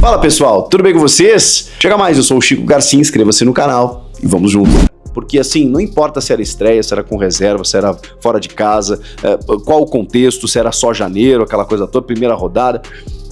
Fala pessoal, tudo bem com vocês? Chega mais, eu sou o Chico Garcia, inscreva-se no canal e vamos junto. Porque assim, não importa se era estreia, se era com reserva, se era fora de casa, qual o contexto, se era só janeiro, aquela coisa toda, primeira rodada.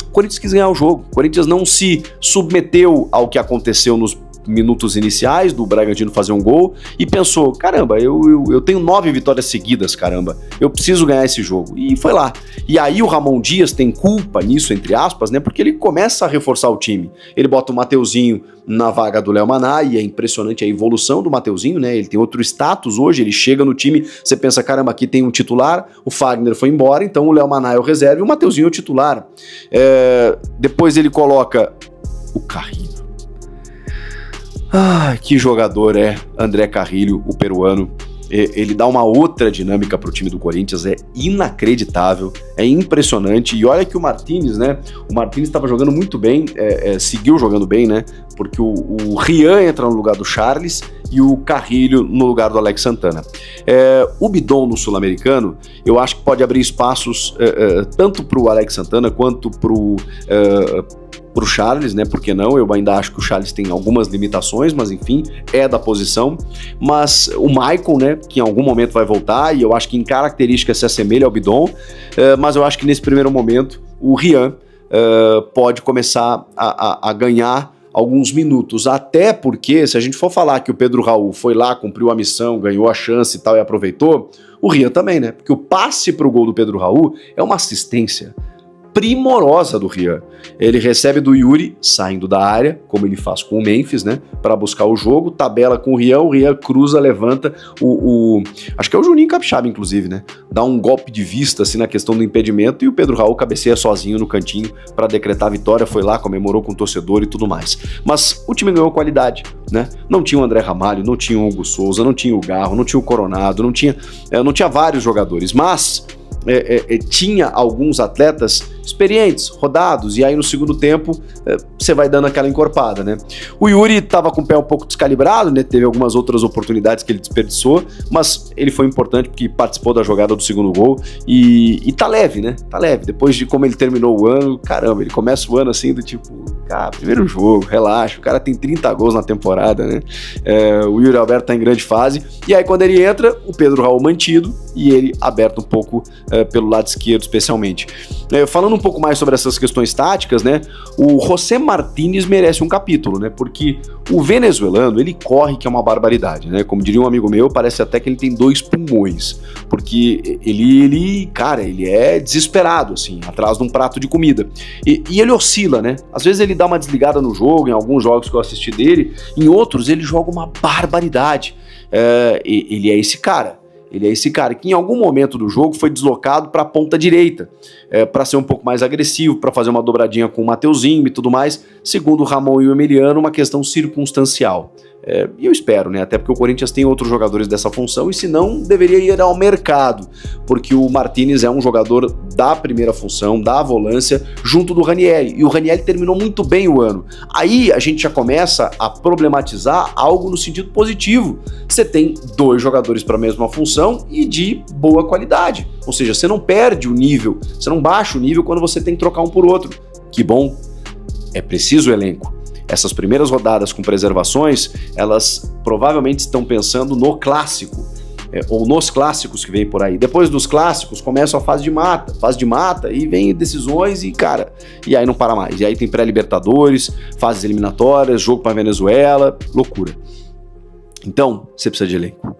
O Corinthians quis ganhar o jogo, o Corinthians não se submeteu ao que aconteceu nos minutos iniciais do Bragantino fazer um gol e pensou, caramba, eu tenho 9 vitórias seguidas, caramba, eu preciso ganhar esse jogo, e foi lá. E aí o Ramon Dias tem culpa nisso, entre aspas, né, porque ele começa a reforçar o time, ele bota o Mateuzinho na vaga do Léo Maná, e é impressionante a evolução do Mateuzinho, né, ele tem outro status hoje, ele chega no time, você pensa, caramba, aqui tem um titular, o Fagner foi embora, então o Léo Maná é o reserva e o Mateuzinho é o titular. Depois ele coloca o Carrilho. Ah, que jogador é André Carrilho, o peruano. Ele dá uma outra dinâmica para o time do Corinthians, é inacreditável, é impressionante. E olha que o Martínez, né? O Martínez estava jogando muito bem, seguiu jogando bem, né? Porque o Rian entra no lugar do Charles e o Carrilho no lugar do Alex Santana. O Bidon no Sul-Americano, eu acho que pode abrir espaços tanto para o Alex Santana quanto pro Charles, né? Por que não? Eu ainda acho que o Charles tem algumas limitações, mas enfim, é da posição. Mas o Maicon, né? Que em algum momento vai voltar, e eu acho que em características se assemelha ao Bidon, mas eu acho que nesse primeiro momento o Rian pode começar a ganhar alguns minutos, até porque se a gente for falar que o Pedro Raul foi lá, cumpriu a missão, ganhou a chance e tal e aproveitou, o Rian também, né? Porque o passe pro gol do Pedro Raul é uma assistência primorosa do Rian. Ele recebe do Yuri, saindo da área, como ele faz com o Memphis, né, para buscar o jogo, tabela com o Rian cruza, levanta, acho que é o Juninho Capixaba, inclusive, né, dá um golpe de vista, assim, na questão do impedimento, e o Pedro Raul cabeceia sozinho no cantinho para decretar a vitória, foi lá, comemorou com o torcedor e tudo mais. Mas o time ganhou qualidade, né, não tinha o André Ramalho, não tinha o Hugo Souza, não tinha o Garro, não tinha o Coronado, não tinha vários jogadores, mas tinha alguns atletas experientes, rodados, e aí no segundo tempo você vai dando aquela encorpada, né? O Yuri estava com o pé um pouco descalibrado, né? Teve algumas outras oportunidades que ele desperdiçou, mas ele foi importante porque participou da jogada do segundo gol e tá leve, né? Tá leve. Depois de como ele terminou o ano, caramba, ele começa o ano assim do tipo, cara, primeiro jogo, relaxa, o cara tem 30 gols na temporada, né? O Yuri Alberto tá em grande fase, e aí quando ele entra, o Pedro Raul mantido e ele aberto um pouco pelo lado esquerdo especialmente. Falando um pouco mais sobre essas questões táticas, né, o José Martínez merece um capítulo, né, porque o venezuelano, ele corre que é uma barbaridade, né, como diria um amigo meu, parece até que ele tem 2 pulmões, porque cara, ele é desesperado, assim, atrás de um prato de comida, e ele oscila, né, às vezes ele dá uma desligada no jogo, em alguns jogos que eu assisti dele, em outros ele joga uma barbaridade, ele é esse cara. Ele é esse cara que em algum momento do jogo foi deslocado para a ponta direita, para ser um pouco mais agressivo, para fazer uma dobradinha com o Mateuzinho e tudo mais, segundo o Ramon e o Emiliano, uma questão circunstancial. E eu espero, né? Até porque o Corinthians tem outros jogadores dessa função, e se não, deveria ir ao mercado, porque o Martínez é um jogador da primeira função, da volância, junto do Ranieri, e o Ranieri terminou muito bem o ano. Aí a gente já começa a problematizar algo no sentido positivo. Você tem 2 jogadores para a mesma função e de boa qualidade, ou seja, você não perde o nível, você não baixa o nível quando você tem que trocar um por outro. Que bom, é preciso o elenco. Essas primeiras rodadas com preservações, elas provavelmente estão pensando no clássico, ou nos clássicos que vem por aí. Depois dos clássicos, começa a fase de mata, e vem decisões e, cara, e aí não para mais. E aí tem pré-libertadores, fases eliminatórias, jogo para Venezuela, loucura. Então, você precisa de elenco.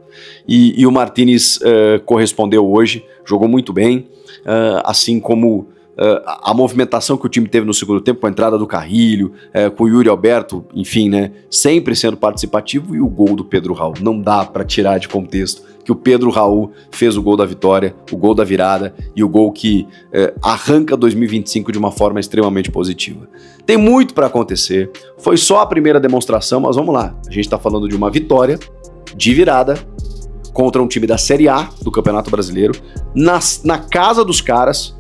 E o Martínez correspondeu hoje, jogou muito bem, assim como a movimentação que o time teve no segundo tempo, com a entrada do Carrilho, com o Yuri Alberto, enfim, né, sempre sendo participativo, e o gol do Pedro Raul. Não dá para tirar de contexto que o Pedro Raul fez o gol da vitória, o gol da virada e o gol que arranca 2025 de uma forma extremamente positiva. Tem muito para acontecer, foi só a primeira demonstração, mas vamos lá. A gente está falando de uma vitória de virada contra um time da Série A do Campeonato Brasileiro, na casa dos caras,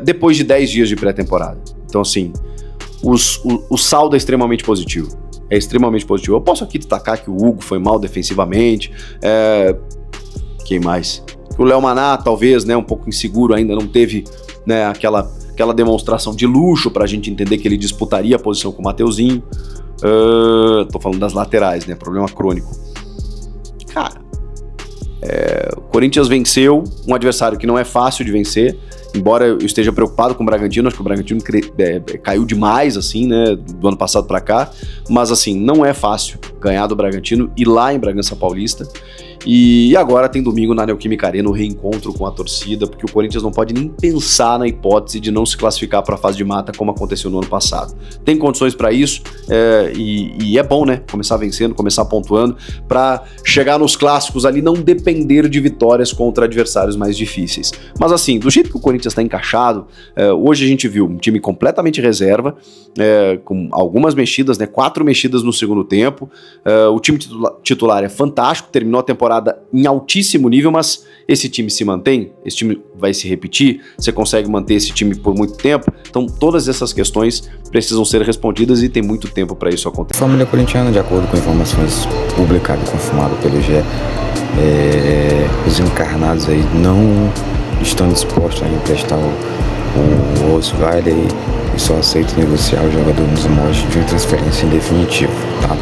depois de 10 dias de pré-temporada. Então, assim, o saldo é extremamente positivo. É extremamente positivo. Eu posso aqui destacar que o Hugo foi mal defensivamente. Quem mais? O Léo Maná, talvez, né, um pouco inseguro ainda, não teve, né, aquela aquela demonstração de luxo pra gente entender que ele disputaria a posição com o Mateuzinho. Tô falando das laterais, né? Problema crônico. Cara, o Corinthians venceu um adversário que não é fácil de vencer, embora eu esteja preocupado com o Bragantino. Acho que o Bragantino caiu demais, assim, né, do ano passado pra cá, mas assim, não é fácil ganhar do Bragantino e lá em Bragança Paulista. E agora tem domingo na Neoquímica Arena o reencontro com a torcida, porque o Corinthians não pode nem pensar na hipótese de não se classificar para a fase de mata como aconteceu no ano passado. Tem condições para isso, e é bom, né? Começar vencendo, começar pontuando, para chegar nos clássicos ali, não depender de vitórias contra adversários mais difíceis. Mas assim, do jeito que o Corinthians está encaixado, hoje a gente viu um time completamente reserva, com algumas mexidas, né? 4 mexidas no segundo tempo. O time titular é fantástico, terminou a temporada em altíssimo nível, mas esse time se mantém? Esse time vai se repetir? Você consegue manter esse time por muito tempo? Então todas essas questões precisam ser respondidas e tem muito tempo para isso acontecer. A família corintiana, de acordo com informações publicadas e confirmadas pelo GE, os encarnados aí não estão dispostos a emprestar o Oswaldo e só aceitam negociar o jogador nos moldes de uma transferência em definitivo, tá?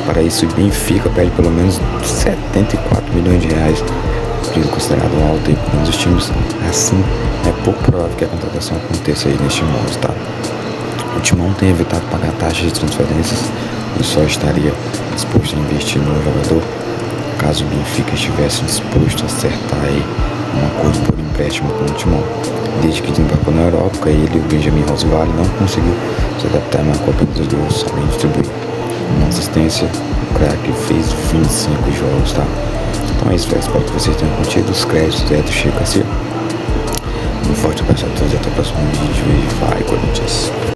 Para isso, o Benfica pede pelo menos 74 milhões de reais, preço considerado alto aí por um dos times. Assim, é pouco provável que a contratação aconteça aí neste molde, tá? O Timão tem evitado pagar taxas de transferências e só estaria disposto a investir no jogador caso o Benfica estivesse disposto a acertar aí um acordo por empréstimo com o Timão. Desde que desembarcou na Europa, ele e o Benjamin Rosvalli não conseguiu se adaptar na Copa dos Gols, além de distribuir uma assistência. O craque fez 25 jogos, tá? Então é isso, velho. Espero que vocês tenham curtido. Os créditos do Chico assim. Um forte abraço a todos e até o próximo vídeo. E vai, Corinthians!